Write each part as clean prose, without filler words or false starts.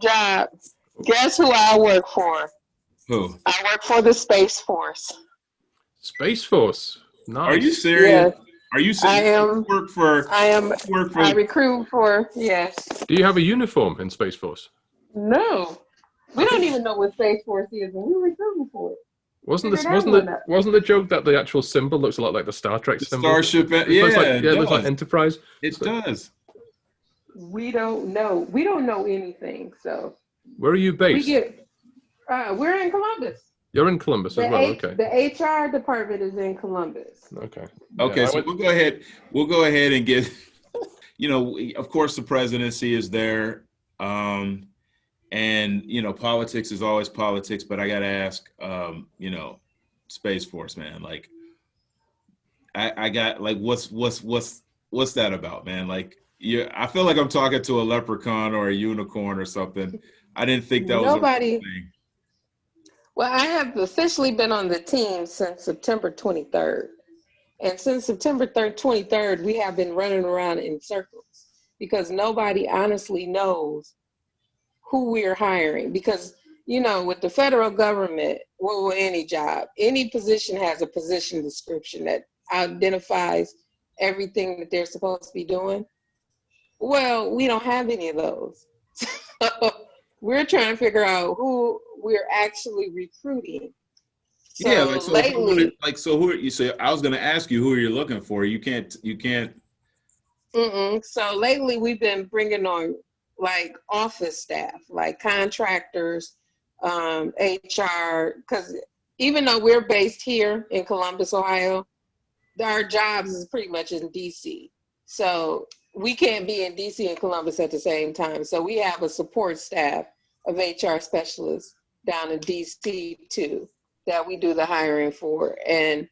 new job. Guess who I work for? Who? I work for the Space Force. Space Force. Are you Nice. serious? Yes, Are you I serious? am. You work for I am. you work I for recruit for. Yes. Do you have a uniform in Space Force? No. We I don't think even know what Space Force is, and we're recruiting for it. Wasn't Figure this that one out. wasn't the joke that the actual symbol looks a lot like the Star Trek the symbol? Starship. It looks like Yeah, it it looks like does. Enterprise. It So, does. We don't know. We don't know anything. So where are you we based? get. We're in Columbus. You're in Columbus as well. Okay. The HR department is in Columbus. Okay. Yeah, Okay, I so went. we'll go ahead. We'll go ahead and get. Of course, the presidency is there, and politics is always politics. But I got to ask, Space Force, man. Like, I got like, what's that about, man? Like, I feel like I'm talking to a leprechaun or a unicorn or something. I didn't think that was a real Nobody. thing. Well, I have officially been on the team since September 23rd. And since September 23rd, we have been running around in circles because nobody honestly knows who we're hiring. Because, with the federal government, well, any job, any position has a position description that identifies everything that they're supposed to be doing. Well, we don't have any of those. So we're trying to figure out who we're actually recruiting. Yeah, So like so. If I wanted, lately, like, so who are you? So I was going to ask you who are you looking for. You can't. so lately we've been bringing on like office staff, like contractors, HR, because even though we're based here in Columbus, Ohio, our jobs is pretty much in DC. So we can't be in DC and Columbus at the same time. So we have a support staff of HR specialists down in DC too that we do the hiring for. And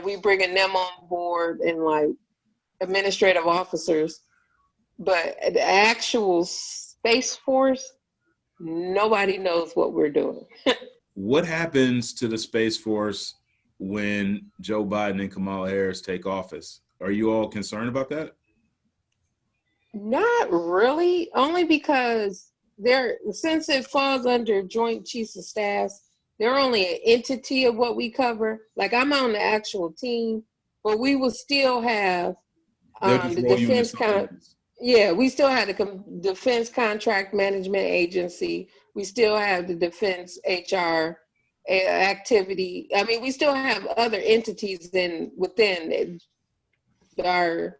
we bringing them on board and like administrative officers. But the actual Space Force, nobody knows what we're doing. What happens to the Space Force when Joe Biden and Kamala Harris take office? Are you all concerned about that? Not really, only because since it falls under Joint Chiefs of Staffs, they're only an entity of what we cover. Like I'm on the actual team, but we will still have They'll just the roll you into something else. yeah, we still have the Defense Contract Management Agency. We still have the Defense HR activity. I mean, we still have other entities within our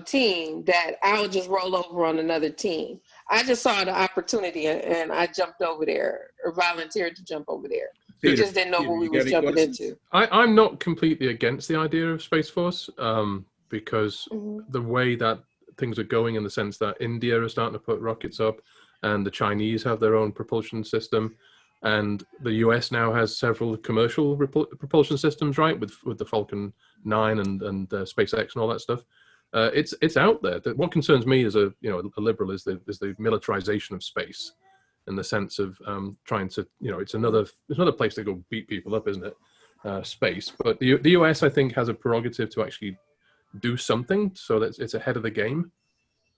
team that I'll just roll over on another team. I just saw the opportunity and I jumped over there or volunteered to jump over there. We Peter, just didn't know what we you got was any jumping questions? into. I'm not completely against the idea of Space Force because the way that things are going, in the sense that India is starting to put rockets up, and the Chinese have their own propulsion system, and the US now has several commercial propulsion systems, right, with the Falcon 9 and SpaceX and all that stuff. It's out there. What concerns me as a liberal is the militarization of space, in the sense of trying to, it's another place to go beat people up, isn't it? Space, but the US, I think, has a prerogative to actually do something, so that it's ahead of the game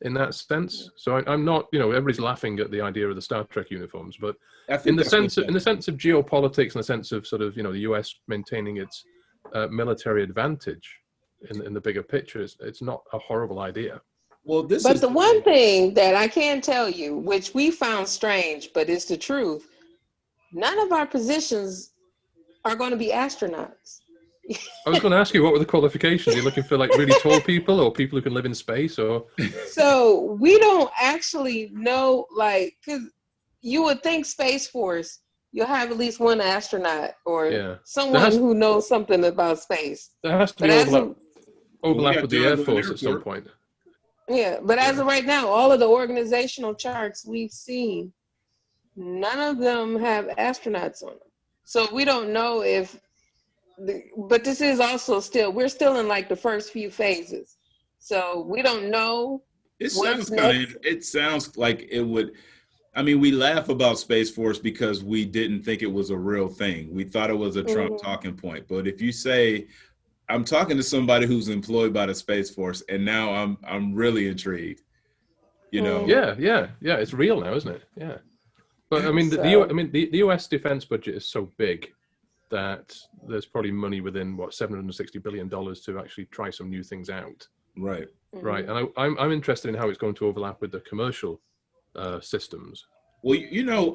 in that sense. So I'm not, everybody's laughing at the idea of the Star Trek uniforms, but I think in the that's what's sense of geopolitics, in the sense of sort of the US maintaining its military advantage in the bigger picture, it's not a horrible idea. Well, But the one thing that I can tell you, which we found strange, but it's the truth, none of our positions are going to be astronauts. I was going to ask you, what were the qualifications? Are you looking for like really tall people, or people who can live in space, or? So we don't actually know, like, because you would think Space Force, you'll have at least one astronaut or someone who knows something about space. There has to But be overlap got with the John Air Glenn Force at some Airport. point. Yeah, but as of right now, all of the organizational charts we've seen, none of them have astronauts on them. So we don't know if, but this is also we're still in like the first few phases. So we don't know what's next. It sounds like it would. I mean, we laugh about Space Force because we didn't think it was a real thing. We thought it was a Trump talking point. But if you say, I'm talking to somebody who's employed by the Space Force, and now I'm really intrigued. You know. Yeah. It's real now, isn't it? Yeah. But I mean, the US defense budget is so big that there's probably money within $760 billion to actually try some new things out. Right. Right. And I'm interested in how it's going to overlap with the commercial systems. Well, you know,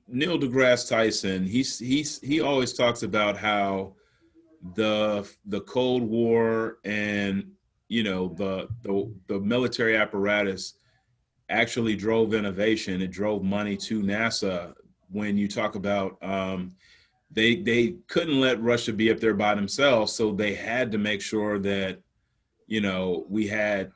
Neil deGrasse Tyson, he always talks about how the Cold War and, you know, the military apparatus actually drove innovation. It drove money to NASA. When you talk about they couldn't let Russia be up there by themselves, so they had to make sure that, you know, we had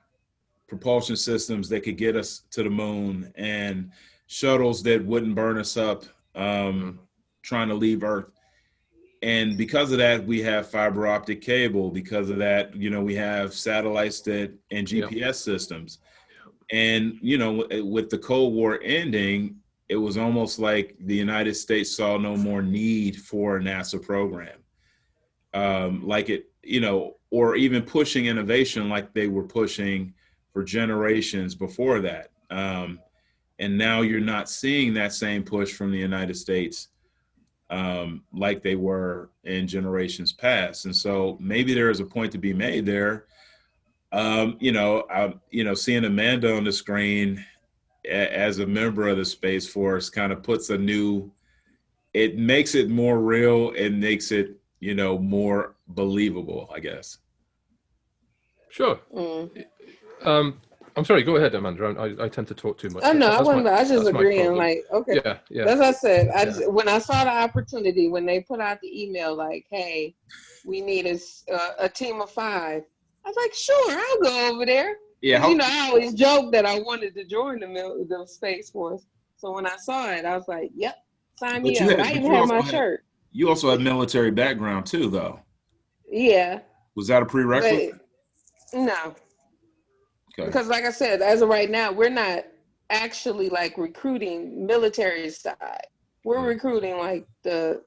propulsion systems that could get us to the moon and shuttles that wouldn't burn us up trying to leave Earth. And because of that, we have fiber optic cable. Because of that, you know, we have satellites and GPS systems. And, you know, with the Cold War ending, it was almost like the United States saw no more need for a NASA program. Like it, you know, or even pushing innovation like they were pushing for generations before that. And now you're not seeing that same push from the United States like they were in generations past. And so maybe there is a point to be made there. You know, seeing Amanda on the screen as a member of the Space Force kind of puts it makes it more real and makes it, you know, more believable, I guess. Sure. I'm sorry, go ahead, Amanda. I tend to talk too much. I know, I was just agreeing, like, okay. Yeah. As I said, when I saw the opportunity, when they put out the email, like, hey, we need a team of 5, I was like, sure, I'll go over there. Yeah. You know, I always joke that I wanted to join the Space Force. So when I saw it, I was like, yep, sign me up. I even had my shirt. You also have military background too, though. Yeah. Was that a prerequisite? No. Okay. Because like I said, as of right now, we're not actually like recruiting military side. We're recruiting like the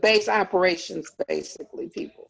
base operations, basically, people.